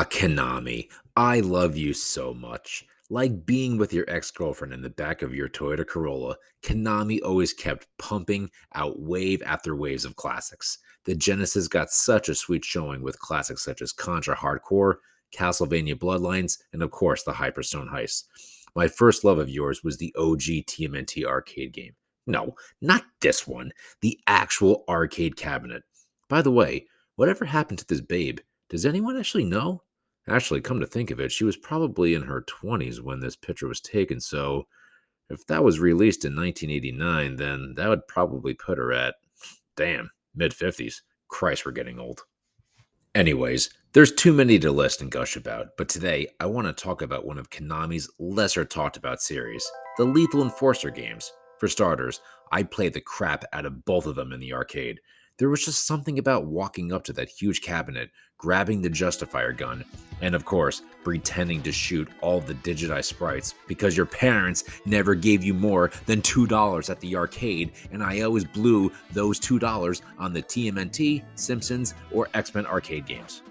Konami, I love you so much. Like being with your ex-girlfriend in the back of your Toyota Corolla, Konami always kept pumping out wave after waves of classics. The Genesis got such a sweet showing with classics such as Contra Hardcore, Castlevania Bloodlines, and of course the Hyperstone Heist. My first love of yours was the OG TMNT arcade game. No, not this one, the actual arcade cabinet. By the way, whatever happened to this babe? Does anyone actually know? Actually, come to think of it, she was probably in her 20s when this picture was taken, so if that was released in 1989, then that would probably put her at, damn, mid 50s. Christ, we're getting old. Anyways, there's too many to list and gush about, but today I want to talk about one of Konami's lesser talked about series, the Lethal Enforcer games. For starters, I played the crap out of both of them in the arcade. There was just something about walking up to that huge cabinet, grabbing the Justifier gun, and of course, pretending to shoot all the digitized sprites because your parents never gave you more than $2 at the arcade, and I always blew those $2 on the TMNT, Simpsons, or X-Men arcade games.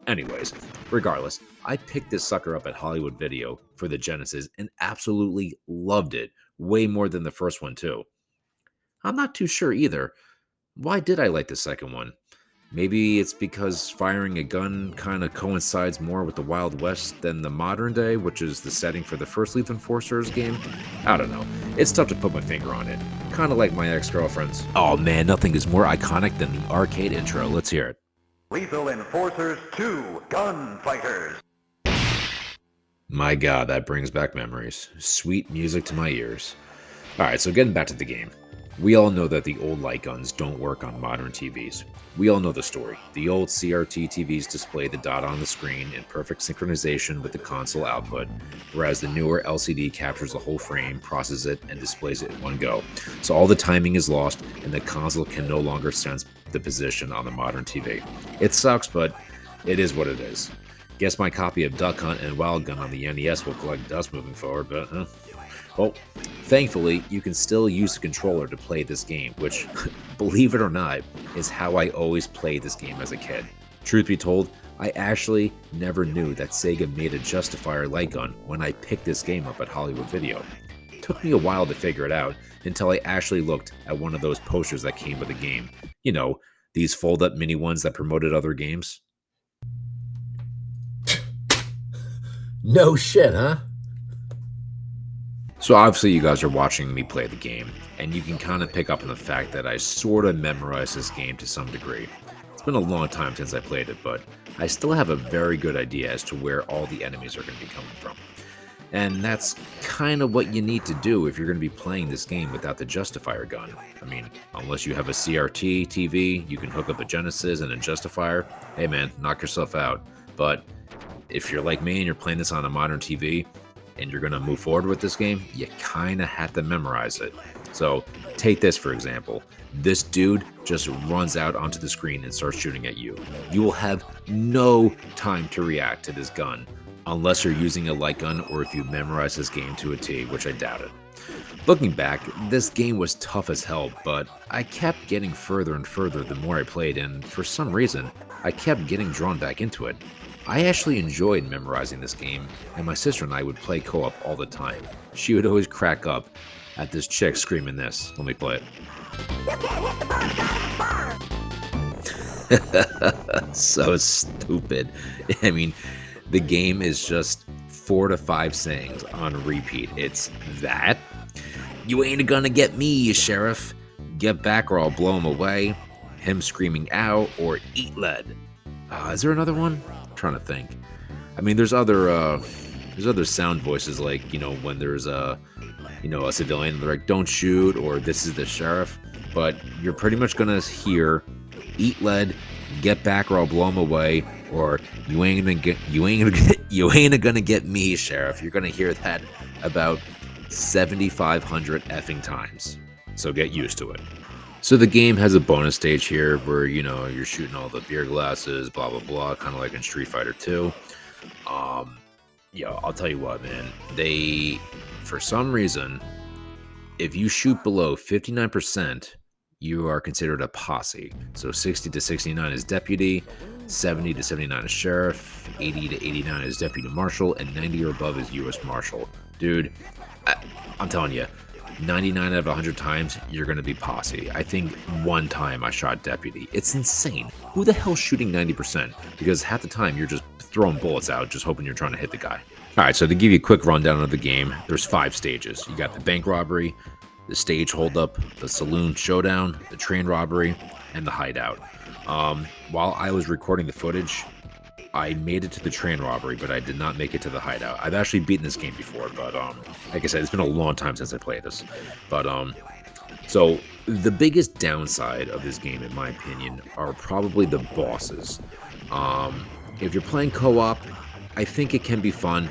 Anyways, regardless, I picked this sucker up at Hollywood Video for the Genesis and absolutely loved it, way more than the first one too. I'm not too sure either. Why did I like the second one? Maybe it's because firing a gun kind of coincides more with the Wild West than the modern day, which is the setting for the first Lethal Enforcers game. I don't know. It's tough to put my finger on it. Kind of like my ex-girlfriend's. Oh man, nothing is more iconic than the arcade intro. Let's hear it. Lethal Enforcers 2 Gunfighters. My god, that brings back memories. Sweet music to my ears. Alright, so getting back to the game. We all know that the old light guns don't work on modern TVs. We all know the story. The old CRT TVs display the dot on the screen in perfect synchronization with the console output, whereas the newer LCD captures the whole frame, processes it, and displays it in one go. So all the timing is lost, and the console can no longer sense the position on the modern TV. It sucks, but it is what it is. Guess my copy of Duck Hunt and Wild Gun on the NES will collect dust moving forward, but well, thankfully, you can still use the controller to play this game, which, believe it or not, is how I always played this game as a kid. Truth be told, I actually never knew that Sega made a Justifier light gun when I picked this game up at Hollywood Video. It took me a while to figure it out until I actually looked at one of those posters that came with the game. You know, these fold-up mini ones that promoted other games. No shit, huh? So obviously you guys are watching me play the game, and you can kind of pick up on the fact that I sort of memorized this game to some degree. It's been a long time since I played it, but I still have a very good idea as to where all the enemies are going to be coming from. And that's kind of what you need to do if you're going to be playing this game without the Justifier gun. I mean, unless you have a CRT TV, you can hook up a Genesis and a Justifier. Hey man, knock yourself out. But if you're like me and you're playing this on a modern TV, and you're going to move forward with this game, you kind of have to memorize it. So take this for example. This dude just runs out onto the screen and starts shooting at you. You will have no time to react to this gun unless you're using a light gun or if you memorize this game to a T, which I doubt it. Looking back, this game was tough as hell, but I kept getting further and further the more I played, and for some reason, I kept getting drawn back into it. I actually enjoyed memorizing this game, and my sister and I would play co-op all the time. She would always crack up at this chick screaming this. Let me play it. So stupid. I mean, the game is just 4 to 5 sayings on repeat. It's that. You ain't gonna get me, you sheriff. Get back or I'll blow him away. Him screaming out or eat lead. Is there another one? I'm trying to think. I mean, there's other sound voices, like, you know, when there's a civilian, they're like, don't shoot, or this is the sheriff. But you're pretty much gonna hear eat lead, get back or I'll blow him away, or you ain't gonna get me, sheriff. You're gonna hear that about 7,500 effing times. So get used to it. So the game has a bonus stage here where, you know, you're shooting all the beer glasses, blah, blah, blah, kind of like in Street Fighter 2. I'll tell you what, man. For some reason, if you shoot below 59%, you are considered a posse. So 60 to 69 is deputy, 70 to 79 is sheriff, 80 to 89 is Deputy Marshal, and 90 or above is U.S. Marshal. Dude, I'm telling you, 99 out of 100 times, you're going to be posse. I think one time I shot Deputy. It's insane. Who the hell's shooting 90%? Because half the time, you're just throwing bullets out, just hoping you're trying to hit the guy. All right, so to give you a quick rundown of the game, there's 5 stages. You got the bank robbery, the stage holdup, the saloon showdown, the train robbery, and the hideout. While I was recording the footage, I made it to the train robbery, but I did not make it to the hideout. I've actually beaten this game before, but like I said, it's been a long time since I played this. But so the biggest downside of this game, in my opinion, are probably the bosses. If you're playing co-op, I think it can be fun.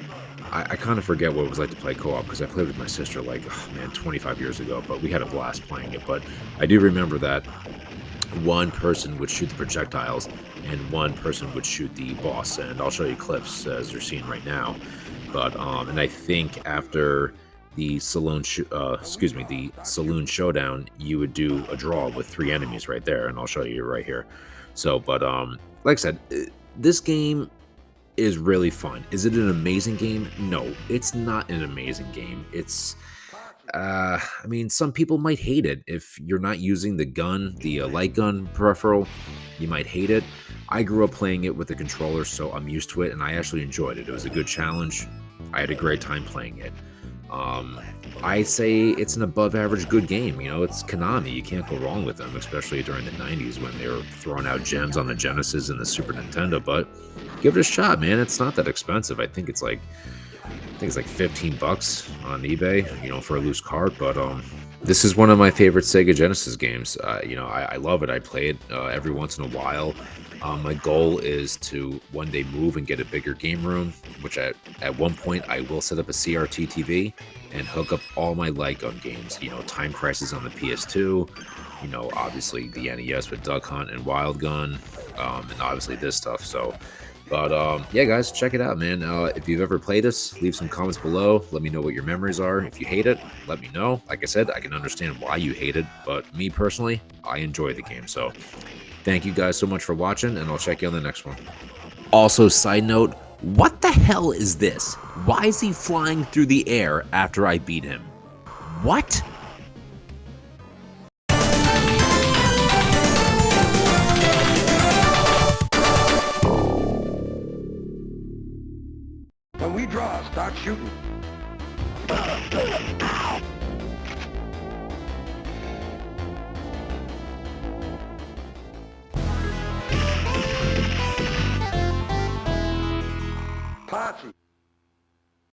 I kind of forget what it was like to play co-op because I played with my sister like, oh man, 25 years ago, but we had a blast playing it. But I do remember that one person would shoot the projectiles and one person would shoot the boss, and I'll show you clips as you're seeing right now. But and I think after the saloon the saloon showdown, you would do a draw with 3 enemies right there, and I'll show you right here. So but like I said, this game is really fun. Is it an amazing game? No, it's not an amazing game. It's I mean, some people might hate it. If you're not using the gun, the light gun peripheral, you might hate it. I grew up playing it with the controller, so I'm used to it, and I actually enjoyed it. It was a good challenge. I had a great time playing it. I say it's an above average good game. You know, it's Konami. You can't go wrong with them, especially during the 90s when they were throwing out gems on the Genesis and the Super Nintendo. But give it a shot, man. It's not that expensive. I think it's like $15 on eBay, you know, for a loose cart. But this is one of my favorite Sega Genesis games. You know, I love it. I play it every once in a while. My goal is to one day move and get a bigger game room, which at one point I will set up a CRT TV and hook up all my light gun games. You know, Time Crisis on the PS2, you know, obviously the NES with Duck Hunt and Wild Gun, and obviously this stuff. So, but yeah, guys, check it out, man. If you've ever played this, leave some comments below. Let me know what your memories are. If you hate it, let me know. Like I said, I can understand why you hate it, but me personally, I enjoy the game. So thank you guys so much for watching, and I'll check you on the next one. Also, side note, what the hell is this? Why is he flying through the air after I beat him? What? When we draw, start shooting. Posse.